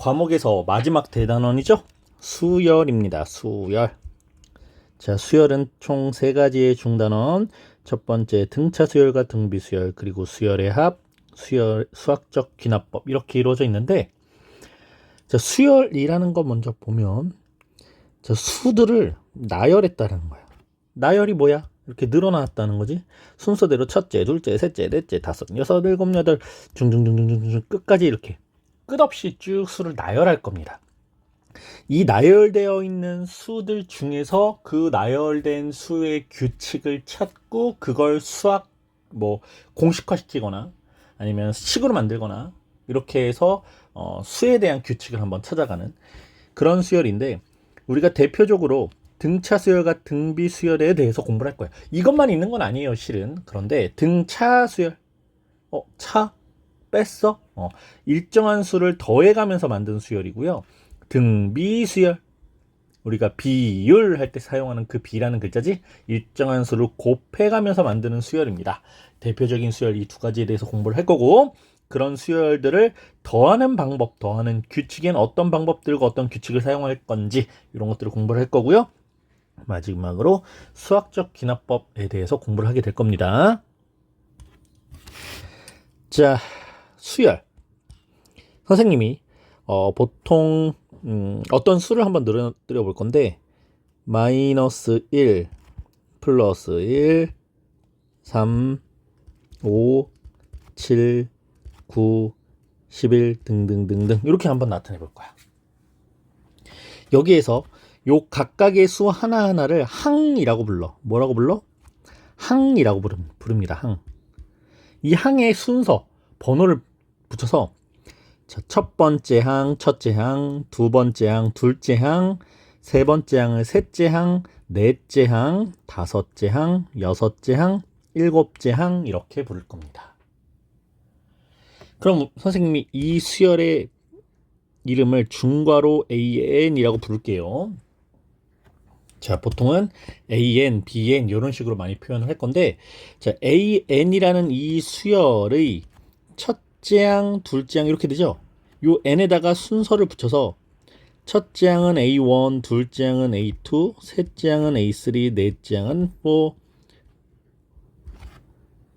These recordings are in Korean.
과목에서 마지막 대단원이죠. 수열입니다. 수열. 자, 수열은 총 세 가지의 중단원. 첫 번째 등차 수열과 등비 수열, 그리고 수열의 합, 수열 수학적 귀납법 이렇게 이루어져 있는데, 자, 수열이라는 거 먼저 보면 자, 수들을 나열했다는 거야. 나열이 뭐야? 이렇게 늘어났다는 거지. 순서대로 첫째, 둘째, 셋째, 넷째, 다섯, 여섯, 일곱, 여덟 중중중중중중 끝까지 이렇게 끝없이 쭉 수를 나열할 겁니다. 이 나열되어 있는 수들 중에서 그 나열된 수의 규칙을 찾고 그걸 수학 공식화 시키거나 아니면 식으로 만들거나 이렇게 해서 수에 대한 규칙을 한번 찾아가는 그런 수열인데, 우리가 대표적으로 등차 수열과 등비 수열에 대해서 공부를 할 거예요. 이것만 있는 건 아니에요, 실은. 그런데 등차 수열, 차 뺐어? 일정한 수를 더해가면서 만든 수열이고요. 등비 수열, 우리가 비율 할 때 사용하는 그 비라는 글자지, 일정한 수를 곱해가면서 만드는 수열입니다. 대표적인 수열 이 두 가지에 대해서 공부를 할 거고, 그런 수열들을 더하는 방법, 더하는 규칙엔 어떤 방법들과 어떤 규칙을 사용할 건지 이런 것들을 공부를 할 거고요. 마지막으로 수학적 귀납법에 대해서 공부를 하게 될 겁니다. 자, 수열. 선생님이 보통 어떤 수를 한번 늘어뜨려 볼 건데, 마이너스 1, 플러스 1, 3, 5, 7, 9, 11 등등등등 이렇게 한번 나타내 볼 거야. 여기에서 요 각각의 수 하나하나를 항이라고 불러. 뭐라고 불러? 항이라고 부릅니다. 항. 이 항의 순서, 번호를 붙여서 첫 번째 항, 첫째 항, 두 번째 항, 둘째 항, 세 번째 항을 셋째 항, 넷째 항, 다섯째 항, 여섯째 항, 일곱째 항 이렇게 부를 겁니다. 그럼 선생님이 이 수열의 이름을 중괄호 AN이라고 부를게요. 자, 보통은 AN, BN 이런 식으로 많이 표현을 할 건데, 자, AN이라는 이 수열의 첫째 항, 둘째 항 이렇게 되죠. 요 n에다가 순서를 붙여서 첫째 항은 A1, 둘째 항은 A2, 셋째 항은 A3, 넷째 항은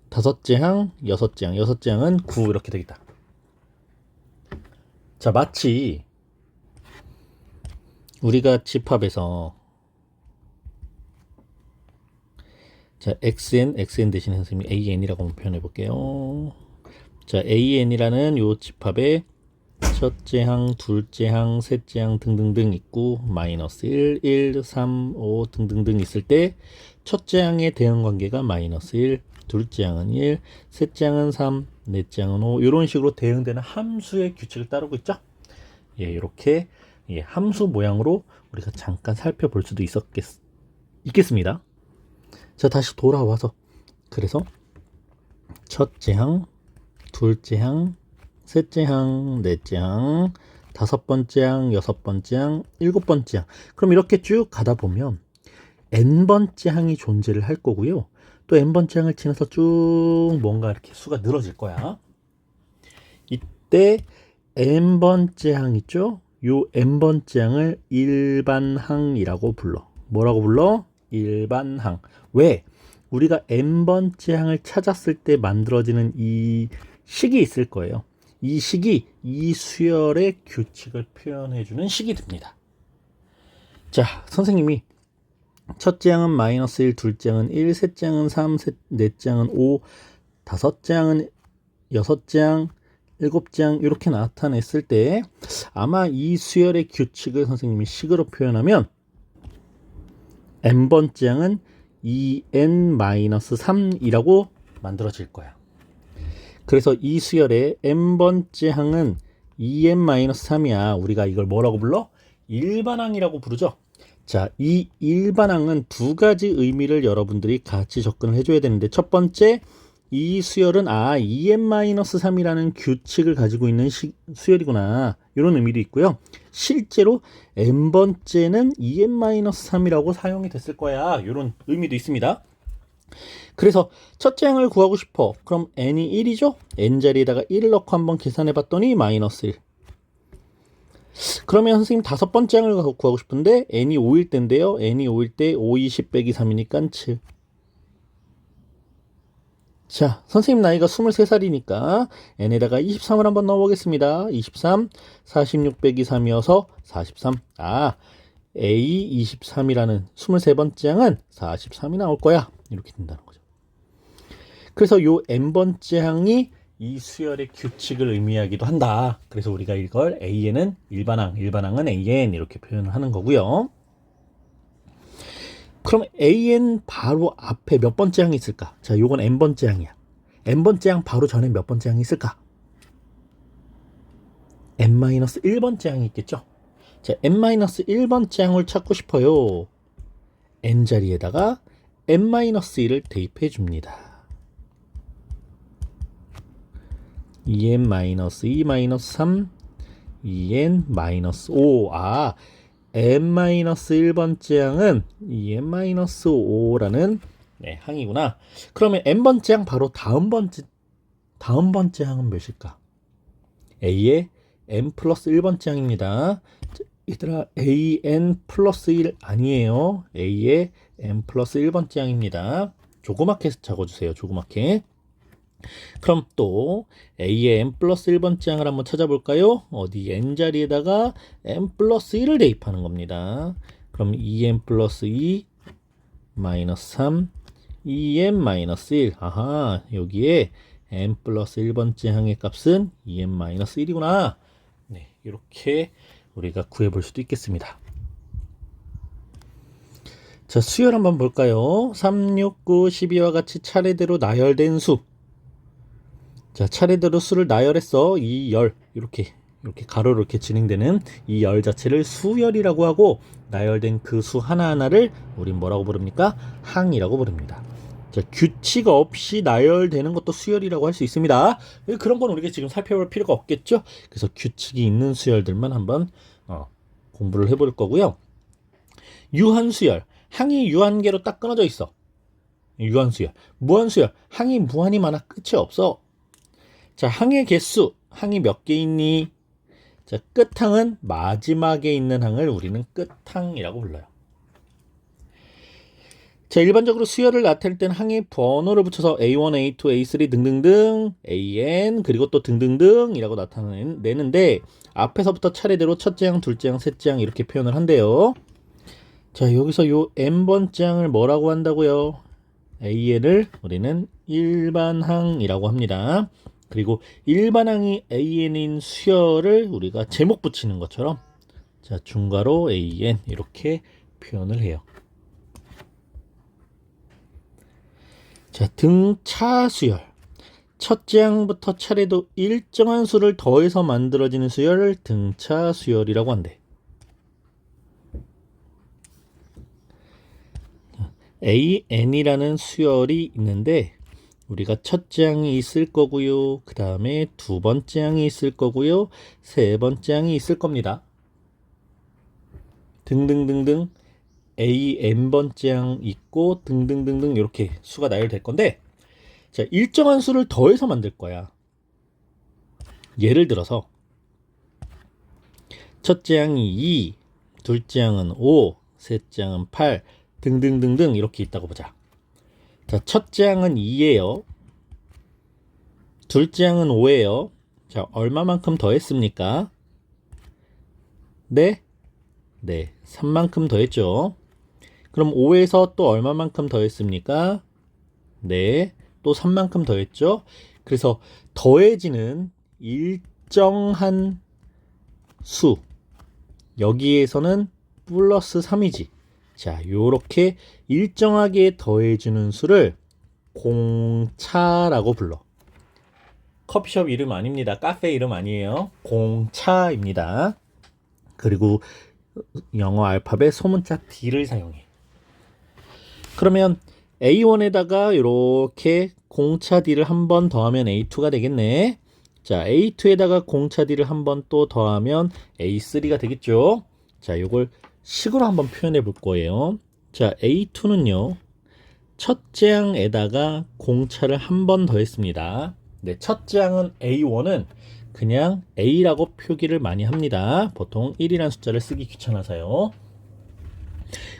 다섯째 항, 여섯째 항은 9 이렇게 되겠다. 자, 마치 우리가 집합에서 자, xn 대신에 선생님이 an이라고 한번 표현해 볼게요. 자, an이라는 요 집합에 첫째 항, 둘째 항, 셋째 항 등등등 있고 마이너스 1, 1, 3, 5 등등등 있을 때 첫째 항의 대응 관계가 마이너스 1, 둘째 항은 1, 셋째 항은 3, 넷째 항은 5 이런 식으로 대응되는 함수의 규칙을 따르고 있죠. 예, 이렇게 함수 모양으로 우리가 잠깐 살펴볼 수도 있겠습니다. 자, 다시 돌아와서 그래서 첫째 항, 둘째 항, 셋째 항, 넷째 항, 다섯 번째 항, 여섯 번째 항, 일곱 번째 항. 그럼 이렇게 쭉 가다 보면 n번째 항이 존재를 할 거고요. 또 n번째 항을 지나서 쭉 뭔가 이렇게 수가 늘어질 거야. 이때 n번째 항 있죠? 요 n번째 항을 일반항이라고 불러. 뭐라고 불러? 일반항. 왜? 우리가 n번째 항을 찾았을 때 만들어지는 이 식이 있을 거예요. 이 식이 이 수열의 규칙을 표현해주는 식이 됩니다. 자, 선생님이 첫째 항은 마이너스 1, 둘째 항은 1, 셋째 항은 3, 넷째 항은 5, 다섯째 항은 여섯째 항, 일곱째 항 이렇게 나타냈을 때 아마 이 수열의 규칙을 선생님이 식으로 표현하면 n번째 항은 2n-3이라고 만들어질 거야. 그래서 이 수열의 n번째 항은 2n-3이야. 우리가 이걸 뭐라고 불러? 일반항이라고 부르죠. 자, 이 일반항은 두 가지 의미를 여러분들이 같이 접근을 해줘야 되는데, 첫 번째, 이 수열은 2n-3이라는 규칙을 가지고 있는 수열이구나 이런 의미도 있고요. 실제로 n번째는 2n-3이라고 사용이 됐을 거야 이런 의미도 있습니다. 그래서 첫째 항을 구하고 싶어. 그럼 n이 1이죠? n 자리에다가 1을 넣고 한번 계산해 봤더니 마이너스 1. 그러면 선생님 다섯 번째 항을 구하고 싶은데 n이 5일 때인데요. n이 5일 때 5, 20 빼기 3이니까 7. 자, 선생님 나이가 23살이니까 n에다가 23을 한번 넣어보겠습니다. 23, 46 빼기 3이어서 43. A23이라는 23번째 항은 43이 나올 거야. 이렇게 된다는 거죠. 그래서 요 n번째 항이 이 수열의 규칙을 의미하기도 한다. 그래서 우리가 이걸 AN은 일반항, 일반항은 AN 이렇게 표현을 하는 거고요. 그럼 AN 바로 앞에 몇 번째 항이 있을까? 자, 요건 n번째 항이야. n번째 항 바로 전에 몇 번째 항이 있을까? n-1번째 항이 있겠죠? 자, n-1번째 항을 찾고 싶어요. n 자리에다가 n-1을 대입해 줍니다. 2n-2 3 2n-5 n-1번째 항은 2n-5라는 항이구나. 그러면 n번째 항 바로 다음 번째 항은 몇일까? A의 n 플러스 1번째 항입니다. 얘들아, an 플러스 1 아니에요. A의 n 플러스 1번째 항입니다. 조그맣게 적어주세요. 조그맣게. 그럼 또 A의 n 플러스 1번째 항을 한번 찾아볼까요? 어디 n 자리에다가 n 플러스 1을 대입하는 겁니다. 그럼 2n 플러스 2 마이너스 3 2n 마이너스 1. 아하, 여기에 n 플러스 1번째 항의 값은 2n 마이너스 1이구나. 네, 이렇게 우리가 구해볼 수도 있겠습니다. 자, 수열 한번 볼까요? 3, 6, 9, 12와 같이 차례대로 나열된 수. 자, 차례대로 수를 나열했어. 이 열, 이렇게 가로로 이렇게 진행되는 이 열 자체를 수열이라고 하고, 나열된 그 수 하나하나를 우린 뭐라고 부릅니까? 항이라고 부릅니다. 자, 규칙 없이 나열되는 것도 수열이라고 할 수 있습니다. 그런 건 우리가 지금 살펴볼 필요가 없겠죠? 그래서 규칙이 있는 수열들만 한번 공부를 해볼 거고요. 유한수열, 항이 유한계로 딱 끊어져 있어. 유한수열. 무한수열, 항이 무한히 많아. 끝이 없어. 자, 항의 개수, 항이 몇 개 있니? 자, 끝항은 마지막에 있는 항을 우리는 끝항이라고 불러요. 자, 일반적으로 수열을 나타낼 때는 항의 번호를 붙여서 A1, A2, A3 등등등, AN 그리고 또 등등등 이라고 나타내는데, 앞에서부터 차례대로 첫째 항, 둘째 항, 셋째 항 이렇게 표현을 한대요. 자, 여기서 요 n번째 항을 뭐라고 한다고요? AN을 우리는 일반항이라고 합니다. 그리고 일반항이 AN인 수열을 우리가 제목 붙이는 것처럼, 자, 중괄호 AN 이렇게 표현을 해요. 자, 등차 수열. 첫째 항부터 차례도 일정한 수를 더해서 만들어지는 수열을 등차 수열이라고 한대. AN이라는 수열이 있는데, 우리가 첫째 항이 있을 거고요. 그 다음에 두 번째 항이 있을 거고요. 세 번째 항이 있을 겁니다. 등등등등 AN번째 항 있고 등등등등 이렇게 수가 나열될 건데, 자, 일정한 수를 더해서 만들 거야. 예를 들어서 첫째 항이 2, 둘째 항은 5, 셋째 항은 8 등등등등 이렇게 있다고 보자. 자, 첫째 항은 2예요. 둘째 항은 5예요. 자, 얼마만큼 더했습니까? 네, 3만큼 더했죠. 그럼 5에서 또 얼마만큼 더했습니까? 네, 또 3만큼 더했죠. 그래서 더해지는 일정한 수, 여기에서는 플러스 3이지. 자, 요렇게 일정하게 더해주는 수를 공차라고 불러. 커피숍 이름 아닙니다. 카페 이름 아니에요. 공차입니다. 그리고 영어 알파벳 소문자 D를 사용해. 그러면 A1에다가 이렇게 공차 D를 한 번 더하면 A2가 되겠네. 자, A2에다가 공차 D를 한 번 또 더하면 A3가 되겠죠. 자, 요걸 식으로 한번 표현해 볼 거예요. 자, A2는요, 첫째 항에다가 공차를 한 번 더했습니다. 네, 첫째 항은 A1은 그냥 a라고 표기를 많이 합니다. 보통 1이라는 숫자를 쓰기 귀찮아서요.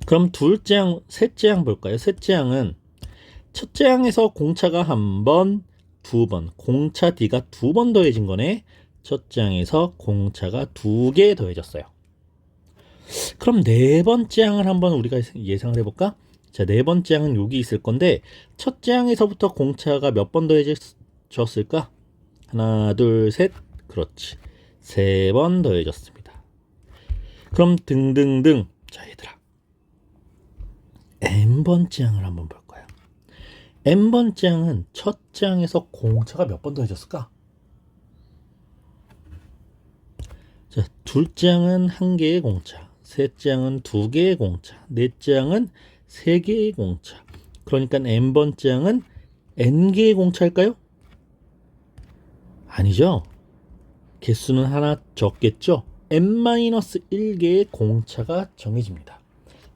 그럼 둘째 항, 셋째 항 볼까요? 셋째 항은 첫째 항에서 공차가 한 번, 두 번, 공차 D가 두 번 더해진 거네. 첫째 항에서 공차가 두 개 더해졌어요. 그럼 네 번째 항을 한번 우리가 예상을 해볼까? 자, 네 번째 항은 여기 있을 건데 첫째 항에서부터 공차가 몇 번 더해졌을까? 하나, 둘, 셋. 그렇지. 세 번 더해졌습니다. 그럼 등등등. 자, 얘들아. n번째 항을 한번 볼 거야. n번째 항은 첫째 항에서 공차가 몇 번 더해졌을까? 자, 둘째 항은 한 개의 공차, 셋째 항은 두 개의 공차, 넷째 항은 세 개의 공차. 그러니까 n번째 항은 n개의 공차일까요? 아니죠. 개수는 하나 적겠죠. n-1개의 공차가 정해집니다.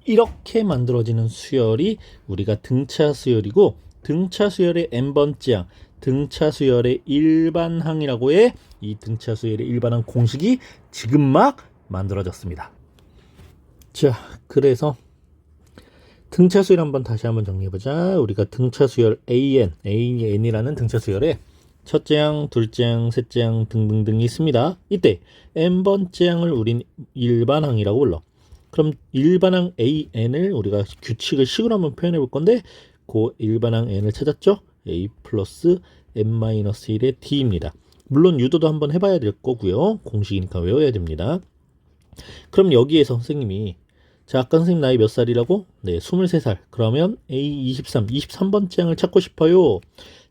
이렇게 만들어지는 수열이 우리가 등차 수열이고, 등차 수열의 n번째 항, 등차 수열의 일반항이라고 해. 이 등차 수열의 일반항 공식이 지금 막 만들어졌습니다. 자, 그래서 등차 수열 다시 한번 정리해보자. 우리가 등차 수열 AN이라는 등차 수열에 첫째 항, 둘째 항, 셋째 항 등등등이 있습니다. 이때 n번째 항을 우린 일반항이라고 불러. 그럼 일반항 AN을 우리가 규칙을 식으로 한번 표현해 볼 건데, 그 일반항 N을 찾았죠? A 플러스 N-1의 D입니다. 물론 유도도 한번 해봐야 될 거고요. 공식이니까 외워야 됩니다. 그럼 여기에서 선생님이, 자, 아까 선생님 나이 몇 살이라고? 네, 23살. 그러면 A23, 23번째 항을 찾고 싶어요.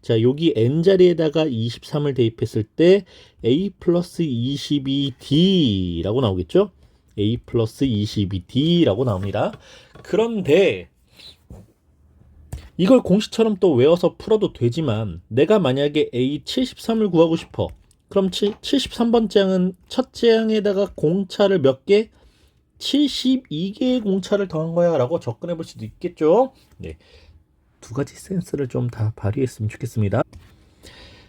자, 여기 N자리에다가 23을 대입했을 때 A 플러스 22D라고 나오겠죠? A 플러스 22D라고 나옵니다. 그런데 이걸 공식처럼 또 외워서 풀어도 되지만, 내가 만약에 A73을 구하고 싶어. 그럼 73번째 항은 첫째 항에다가 공차를 몇 개? 72개의 공차를 더한 거야 라고 접근해 볼 수도 있겠죠. 네, 두 가지 센스를 좀 다 발휘했으면 좋겠습니다.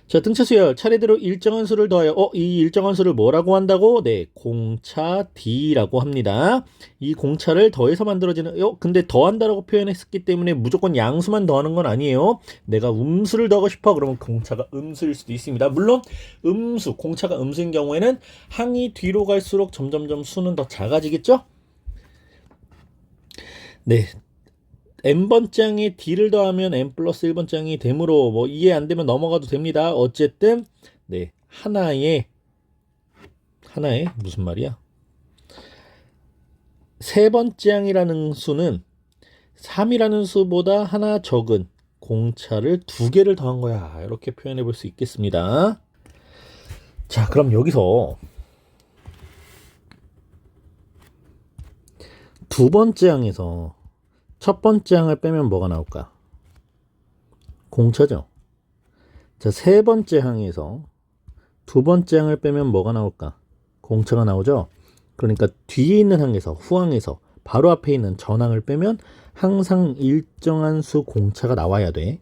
자, 등차 수열 차례대로 일정한 수를 더하여 이 일정한 수를 뭐라고 한다고? 네, 공차 D라고 합니다. 이 공차를 더해서 만들어지는, 근데 더한다라고 표현했기 때문에 무조건 양수만 더하는 건 아니에요. 내가 음수를 더하고 싶어 그러면 공차가 음수일 수도 있습니다. 물론 음수, 공차가 음수인 경우에는 항이 뒤로 갈수록 점점점 수는 더 작아지겠죠? 네, n번째 항에 D를 더하면 n 플러스 1번째 항이 되므로, 뭐 이해 안 되면 넘어가도 됩니다. 어쨌든 네, 하나의 무슨 말이야? 세 번째 항이라는 수는 3이라는 수보다 하나 적은 공차를 두 개를 더한 거야. 이렇게 표현해 볼 수 있겠습니다. 자, 그럼 여기서 두 번째 항에서 첫 번째 항을 빼면 뭐가 나올까? 공차죠. 자, 세 번째 항에서 두 번째 항을 빼면 뭐가 나올까? 공차가 나오죠. 그러니까 뒤에 있는 항에서, 후항에서 바로 앞에 있는 전항을 빼면 항상 일정한 수 공차가 나와야 돼.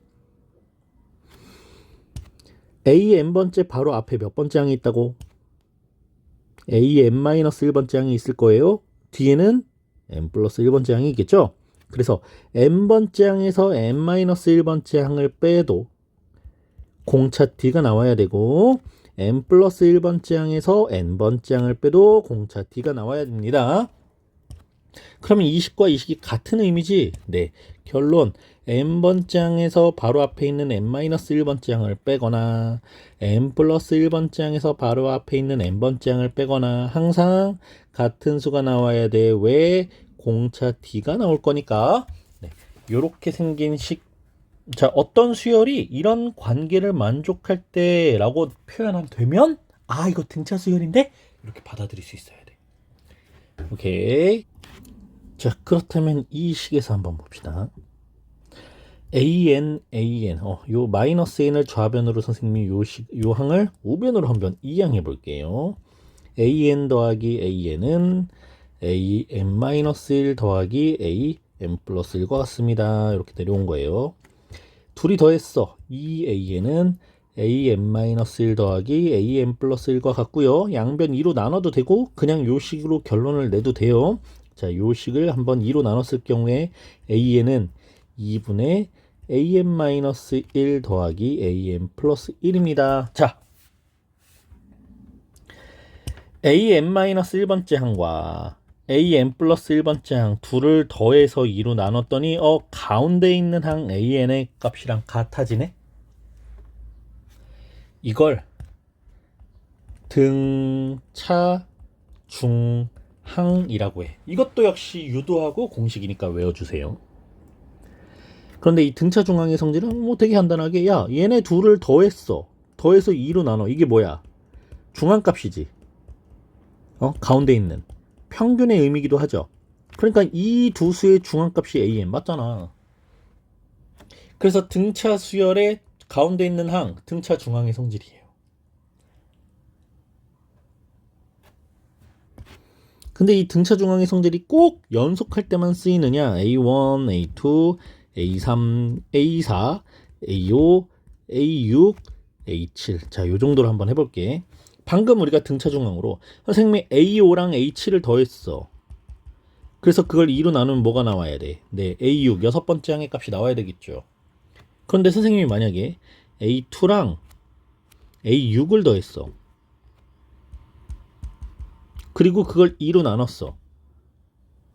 A n번째 바로 앞에 몇 번째 항이 있다고? A n-1번째 항이 있을 거예요. 뒤에는 n 플러스 1번째 항이 있겠죠. 그래서 n번째 항에서 n-1번째 항을 빼도 공차 D가 나와야 되고, n 플러스 1번째 항에서 n번째 항을 빼도 공차 D가 나와야 됩니다. 그러면 이식과 이식이 같은 의미지? 네, 결론 n번째 항에서 바로 앞에 있는 n-1번째 항을 빼거나 n 플러스 1번째 항에서 바로 앞에 있는 n번째 항을 빼거나 항상 같은 수가 나와야 돼. 왜? 공차 D가 나올 거니까. 네, 요렇게 생긴 식. 자, 어떤 수열이 이런 관계를 만족할 때 라고 표현하면 되면, 이거 등차 수열인데? 이렇게 받아들일 수 있어야 돼. 오케이. 자, 그렇다면 이 식에서 한번 봅시다. AN, 요 마이너스 n을 좌변으로 선생님이 요 항을 우변으로 한번 이항해 볼게요. AN 더하기 AN은 AN-1 더하기 AN 플러스 1과 같습니다. 이렇게 내려온 거예요. 둘이 더했어. 이 AN은 an-1 더하기 an 플러스 1과 같고요. 양변 2로 나눠도 되고 그냥 요 식으로 결론을 내도 돼요. 자, 요 식을 한번 2로 나눴을 경우에 an은 2분의 an-1 더하기 an 플러스 1입니다. 자, an-1번째 항과 an 플러스 1번째 항 둘을 더해서 2로 나눴더니 가운데 있는 항 an의 값이랑 같아지네. 이걸 등차중항이라고 해. 이것도 역시 유도하고 공식이니까 외워주세요. 그런데 이 등차중항의 성질은 뭐 되게 간단하게, 야, 얘네 둘을 더해서 2로 나눠. 이게 뭐야? 중앙값이지. 가운데 있는 평균의 의미이기도 하죠. 그러니까 이 두 수의 중앙값이 an 맞잖아. 그래서 등차 수열의 가운데 있는 항, 등차 중항의 성질이에요. 근데 이 등차 중항의 성질이 꼭 연속할 때만 쓰이느냐? A1, A2, A3, A4, A5, A6, A7. 자, 요 정도로 한번 해볼게. 방금 우리가 등차 중항으로 선생님이 A5랑 A7을 더했어. 그래서 그걸 2로 나누면 뭐가 나와야 돼? 네, A6, 여섯 번째 항의 값이 나와야 되겠죠. 그런데 선생님이 만약에 A2랑 A6을 더했어. 그리고 그걸 2로 나눴어.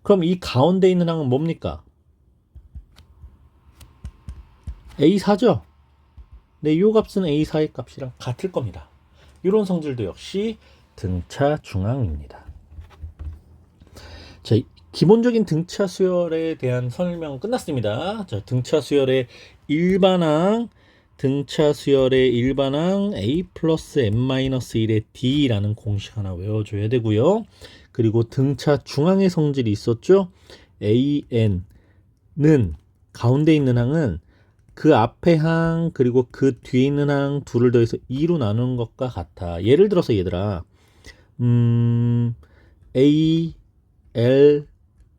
그럼 이 가운데 있는 항은 뭡니까? A4죠? 네, 요 값은 A4의 값이랑 같을 겁니다. 이런 성질도 역시 등차 중항입니다. 자, 기본적인 등차 수열에 대한 설명 끝났습니다. 자, 등차 수열의 일반항 A 플러스 n-1의 d라는 공식 하나 외워줘야 되고요. 그리고 등차 중항의 성질이 있었죠. an는 가운데 있는 항은 그 앞에 항 그리고 그 뒤에 있는 항 둘을 더해서 2로 나누는 것과 같아. 예를 들어서 얘들아, A, L,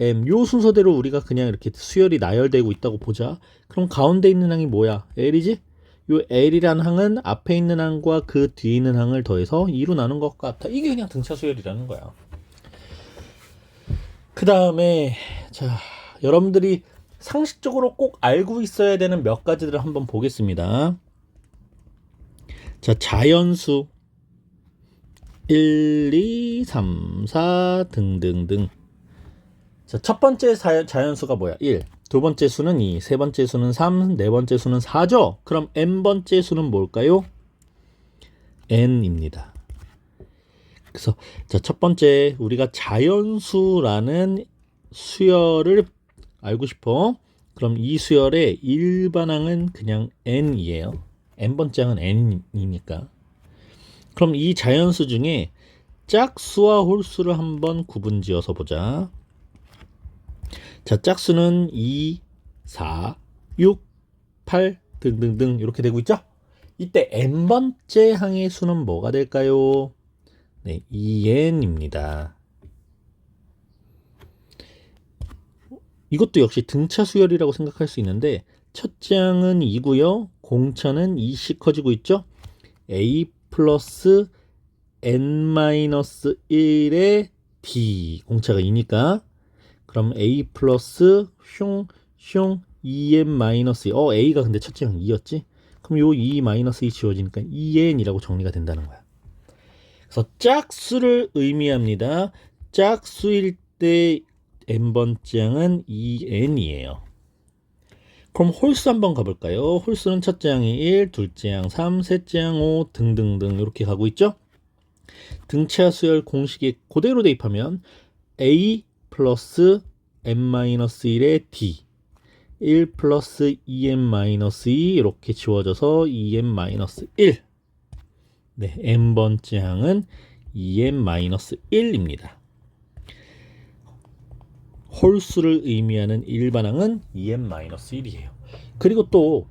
M 요 순서대로 우리가 그냥 이렇게 수열이 나열되고 있다고 보자. 그럼 가운데 있는 항이 뭐야? L이지? 요 L이라는 항은 앞에 있는 항과 그 뒤에 있는 항을 더해서 2로 나눈 것 같아. 이게 그냥 등차 수열이라는 거야. 그 다음에 자, 여러분들이 상식적으로 꼭 알고 있어야 되는 몇 가지들을 한번 보겠습니다. 자, 자연수 1, 2, 3, 4 등등등. 자, 첫 번째 자연수가 뭐야? 1. 두 번째 수는 2, 세 번째 수는 3, 네 번째 수는 4죠? 그럼 n번째 수는 뭘까요? n입니다. 그래서 자, 첫 번째 우리가 자연수라는 수열을 알고 싶어. 그럼 이 수열의 일반항은 그냥 n이에요. n번째 항은 n이니까. 그럼 이 자연수 중에 짝수와 홀수를 한번 구분지어서 보자. 자, 짝수는 2, 4, 6, 8 등등등 이렇게 되고 있죠? 이때 n번째 항의 수는 뭐가 될까요? 네, 2n입니다. 이것도 역시 등차 수열이라고 생각할 수 있는데 첫째 항은 2고요. 공차는 2씩 커지고 있죠? a 플러스 n-1의 d 공차가 2니까 그럼 a 플러스 슝 2n-2 a가 근데 첫째 항 2였지? 그럼 요 2-2 지워지니까 2n이라고 정리가 된다는 거야. 그래서 짝수를 의미합니다. 짝수일 때 n번째 항은 2n이에요. 그럼 홀수 한번 가볼까요? 홀수는 첫째 항이 1, 둘째 항 3, 셋째 항 5 등등등 이렇게 가고 있죠? 등차 수열 공식에 그대로 대입하면 a 플러스 n-1의 d 1 플러스 2n-2 이렇게 지워져서 2n-1 네, n번째 항은 2n-1입니다. 홀수를 의미하는 일반항은 2n-1이에요. 그리고 또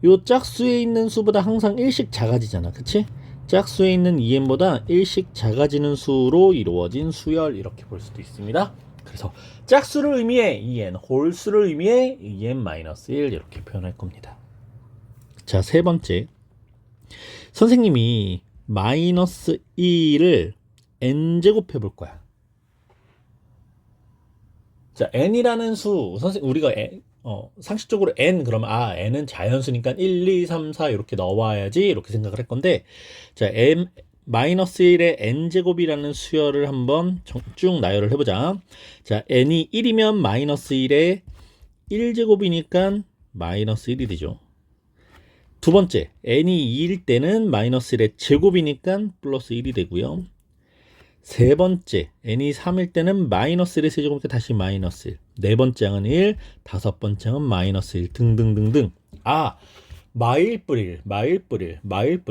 요 짝수에 있는 수보다 항상 1씩 작아지잖아. 그치? 짝수에 있는 2n보다 1씩 작아지는 수로 이루어진 수열 이렇게 볼 수도 있습니다. 그래서 짝수를 의미해 2n, 홀수를 의미해 2n-1 이렇게 표현할 겁니다. 자, 세 번째. 선생님이 마이너스 2를 n제곱 해볼 거야. 자, n이라는 수, 우리가 상식적으로 n, 그러면, n은 자연수니까 1, 2, 3, 4 이렇게 넣어와야지, 이렇게 생각을 할 건데, 자, 마이너스 1의 n제곱이라는 수열을 한번 쭉 나열을 해보자. 자, n이 1이면 마이너스 1의 1제곱이니까 마이너스 1이 되죠. 두 번째, n이 2일 때는 마이너스 1의 제곱이니까 플러스 1이 되고요. 세 번째, n이 3일 때는 마이너스 1의 세제곱이니까 다시 마이너스 1. 네 번째 항은 1, 다섯 번째 항은 마이너스 1 등등등등. 마일뿔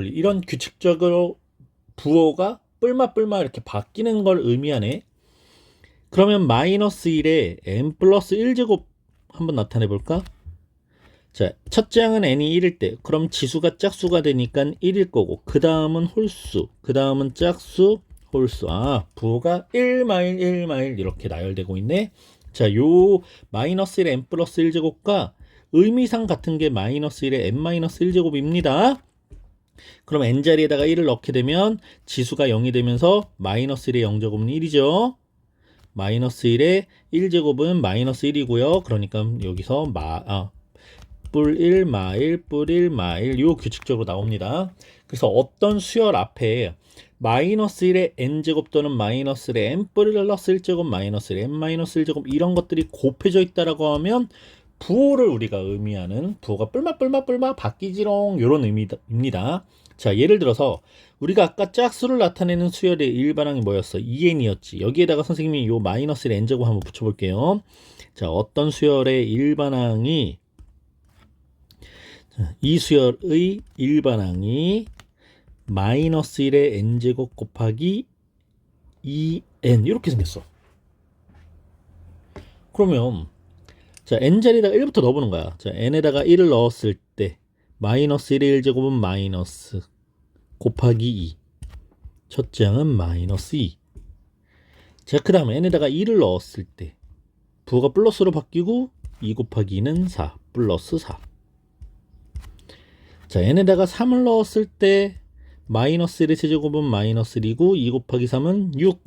1 이런 규칙적으로 부호가 뿔마 이렇게 바뀌는 걸 의미하네. 그러면 마이너스 1에 n 플러스 1제곱 한번 나타내 볼까? 자, 첫째 항은 n이 1일 때, 그럼 지수가 짝수가 되니까 1일 거고, 그 다음은 홀수, 그 다음은 짝수, 홀수. 부호가 1 이렇게 나열되고 있네. 자, 요 마이너스 1의 n 플러스 1제곱과 의미상 같은 게 마이너스 1의 n 마이너스 1제곱입니다. 그럼 n자리에다가 1을 넣게 되면 지수가 0이 되면서 마이너스 1의 0제곱은 1이죠. 마이너스 1의 1제곱은 마이너스 1이고요. 그러니까 여기서 뿔 1, 뿔 1, 요 규칙적으로 나옵니다. 그래서 어떤 수열 앞에 마이너스 1의 n제곱 또는 마이너스 1의 n 플러스 1제곱, 마이너스 1의 n 마이너스 1제곱 이런 것들이 곱해져 있다라고 하면 부호를 우리가 의미하는 부호가 뿔마 바뀌지롱 요런 의미입니다. 자, 예를 들어서 우리가 아까 짝수를 나타내는 수열의 일반항이 뭐였어? 2n이었지. 여기에다가 선생님이 요 마이너스 1의 n제곱 한번 붙여볼게요. 자, 어떤 수열의 일반항이 이 수열의 일반항이 마이너스 1의 n제곱 곱하기 2n 이렇게 생겼어. 그러면 자, n자리에다가 1부터 넣어보는 거야. 자, n에다가 1을 넣었을 때 마이너스 1의 1제곱은 마이너스 곱하기 2. 첫째 항은 마이너스 2. 자, 그 다음에 n에다가 2를 넣었을 때 부호가 플러스로 바뀌고 2 곱하기 2는 4 플러스 4. 자, n에다가 3을 넣었을 때 마이너스 1의 세제곱은 마이너스 1이고 2 곱하기 3은 6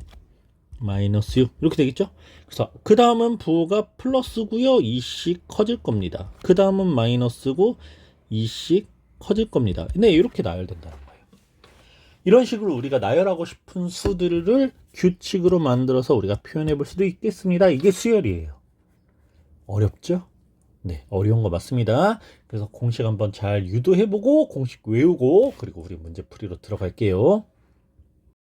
마이너스 6 이렇게 되겠죠. 그래서 그 다음은 부호가 플러스고요, 2씩 커질 겁니다. 그 다음은 마이너스고 2씩 커질 겁니다. 네, 이렇게 나열된다는 거예요. 이런 식으로 우리가 나열하고 싶은 수들을 규칙으로 만들어서 우리가 표현해 볼 수도 있겠습니다. 이게 수열이에요. 어렵죠? 네, 어려운 거 맞습니다. 그래서 공식 한번 잘 유도해보고 공식 외우고 그리고 우리 문제풀이로 들어갈게요.